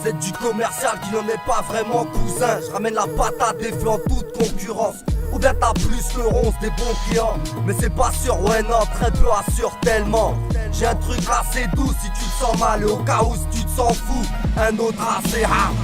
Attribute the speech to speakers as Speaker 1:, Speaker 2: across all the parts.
Speaker 1: Vous êtes du commercial qui n'en est pas vraiment cousin. Je ramène la patate des flancs toute concurrence. Ou bien t'as plus que 11 des bons clients. Mais c'est pas sûr, ouais non, très peu assure tellement. J'ai un truc assez doux si tu te sens mal. Et au cas où si tu te sens fou, un autre assez hard.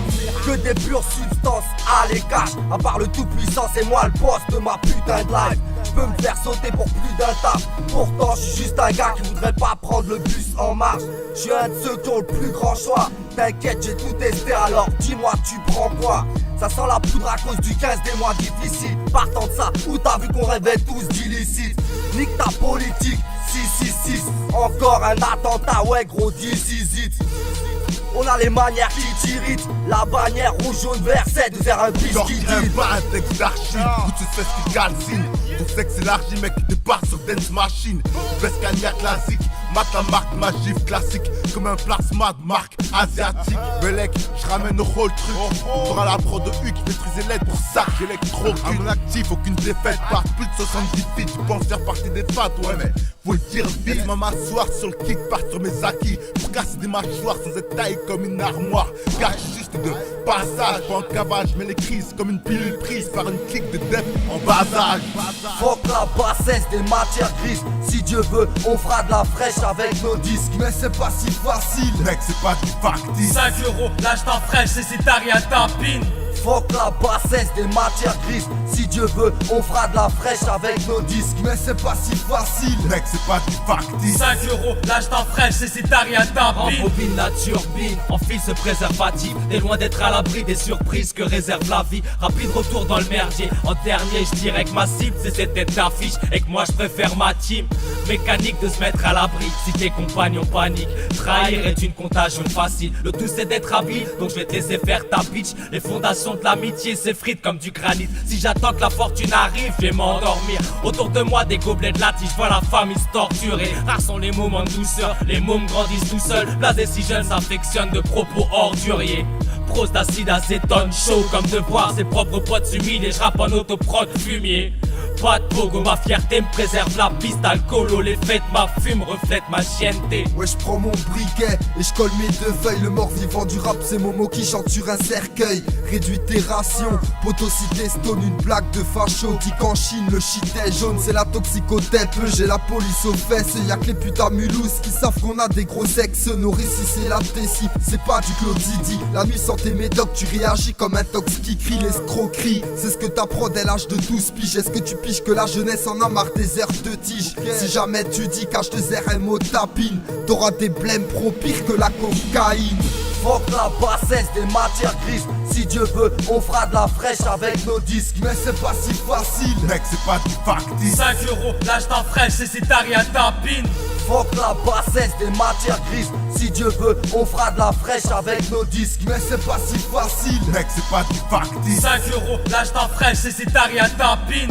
Speaker 1: Que des pures substances, allez cash. À part le tout puissant, c'est moi le boss de ma putain de life. J'peux me faire sauter pour plus d'un taf. Pourtant j'suis juste un gars qui voudrait pas prendre le bus en marche. J'suis un de ceux qui ont le plus grand choix. T'inquiète, j'ai tout testé, alors dis-moi tu prends quoi? Ça sent la poudre à cause du 15 des mois difficiles. Partant de ça, où t'as vu qu'on rêvait tous d'illicite? Nique ta politique, 666. Encore un attentat, ouais gros, this is it. On a les manières qui t'irritent. La bannière rouge, jaune, vert, c'est de faire un bis qui dit.
Speaker 2: Pas un texte d'archive, où tu sais ce qui calcine. Ton sexe élargi, mec, qui te part sur Dance Machine. Vescania classique, mat la marque, ma gifle classique. Comme un plasma de marque asiatique. Belek, j'ramène au rôle truc. T'auras la pro de U qui maîtrise l'aide pour sac électro. À mon actif, aucune défaite, pas plus de 70 feet. Tu penses faire partie des fats, ouais, mais faut le dire vite. Laisse-moi m'asseoir sur le kick, part sur mes acquis. Pour casser des mâchoires sans être taillé comme une armoire. Cache juste de passage, pas en cavage, mais les crises comme une pilule prise par une clique de dep en bas âge.
Speaker 1: Fuck la bassesse des matières grises. Si Dieu veut, on fera de la fraîche avec nos disques.
Speaker 2: Mais c'est pas si facile, mec, c'est pas du factice.
Speaker 3: 5 euros, lâche ta fraîche, c'est si t'as rien tapine.
Speaker 1: Fuck la bassesse des matières grises. Si Dieu veut, on fera de la fraîche avec nos disques.
Speaker 2: Mais c'est pas si facile, mec, c'est pas du factice.
Speaker 3: 5 euros, lâche ta fraîche, c'est si t'as rien tapine.
Speaker 4: Embobine la turbine, enfile ce préservatif. T'es loin d'être à l'abri des surprises que réserve la vie. Rapide retour dans le merdier. En dernier, je dirais que ma cible c'est cette tête d'affiche. Et que moi je préfère ma team. Mécanique de se mettre à l'abri. Si tes compagnons paniquent, trahir est une contagion facile. Le tout c'est d'être habile, donc je vais te laisser faire ta bitch. Les fondations de l'amitié s'effritent comme du granit. Si j'attends que la fortune arrive, je vais m'endormir. Autour de moi des gobelets de latis, je vois la famille se torturer. Rares sont les moments de douceur, les mômes grandissent tout seuls. Blasés si jeunes s'affectionnent de propos orduriers. Prose d'acide acétone, chaud comme de voir ses propres potes s'humilier. Je rappe en autoprod fumier. Pas de pogo, ma fierté me préserve la piste. Alcoolo, les fêtes, ma fume reflète ma chienneté.
Speaker 2: Ouais, je prends mon briquet et je colle mes deux feuilles. Le mort vivant du rap, c'est Momo qui chante sur un cercueil. Réduis tes rations, potocité stone, une blague de facho. Dit qu'en Chine, le shit est jaune, c'est la toxicotête. J'ai la police aux fesses, y'a que les putains Mulhouse qui savent qu'on a des gros sexes. Nos récits, c'est la Tessie, c'est pas du Claude Zidi. La nuit sans tes médocs, tu réagis comme un tox qui crie l'escroquerie. C'est ce que t'apprends dès l'âge de 12 piges. Est-ce que tu piges que la jeunesse en a marre des airs de tige? Si jamais tu dis cache de ZRMO tapine, t'auras des blèmes pro pire que la cocaïne.
Speaker 1: Fuck la bassesse des matières grises. Si Dieu veut, on fera de la fraîche avec nos disques.
Speaker 2: Mais c'est pas si facile, mec, c'est pas du factice.
Speaker 3: 5 euros, lâche ta fraîche, c'est si t'as rien tapine.
Speaker 1: Fuck la bassesse des matières grises. Si Dieu veut, on fera de la fraîche avec nos disques.
Speaker 2: Mais c'est pas si facile, mec, c'est pas du factice.
Speaker 3: 5 euros, lâche ta fraîche, c'est si t'as rien tapine.